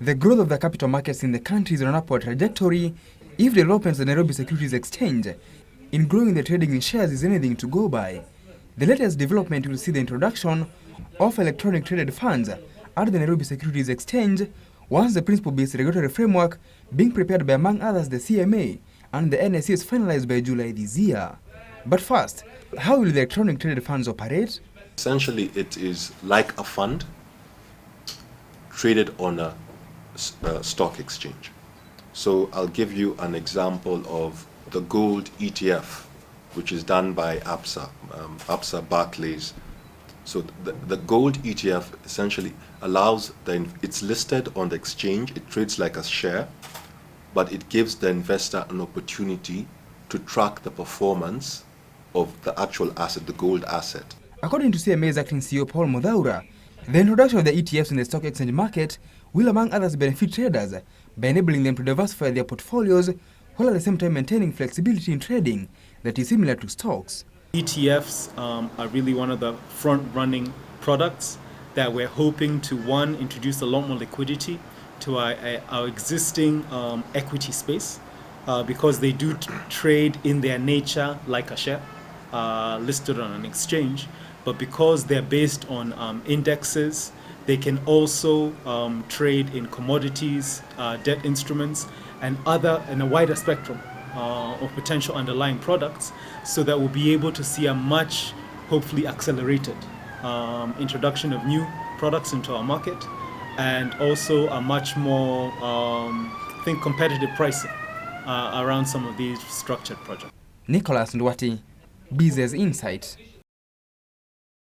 The growth of the capital markets in the country is on an upward trajectory if developments at the Nairobi Securities Exchange in growing the trading in shares is anything to go by. The latest development will see the introduction of electronic traded funds at the Nairobi Securities Exchange, once the principle-based regulatory framework being prepared by, among others, the CMA and the NSE is finalized by July this year. But first, how will the electronic traded funds operate? Essentially, it is like a fund traded on a stock exchange. So I'll give you an example of the gold ETF, which is done by ABSA Barclays. So the gold ETF essentially allows, it's listed on the exchange, it trades like a share, but it gives the investor an opportunity to track the performance of the actual asset, the gold asset. According to CMA's acting CEO Paul Muthaura, the introduction of the ETFs in the stock exchange market will, among others, benefit traders by enabling them to diversify their portfolios while at the same time maintaining flexibility in trading that is similar to stocks. ETFs are really one of the front-running products that we're hoping to, one, introduce a lot more liquidity to our existing equity space because they do trade in their nature like a share listed on an exchange, but because they're based on indexes, they can also trade in commodities, debt instruments, and a wider spectrum of potential underlying products, so that we'll be able to see a much, hopefully accelerated introduction of new products into our market, and also a much more, competitive pricing around some of these structured projects. Nicholas Nduati, Business Insight.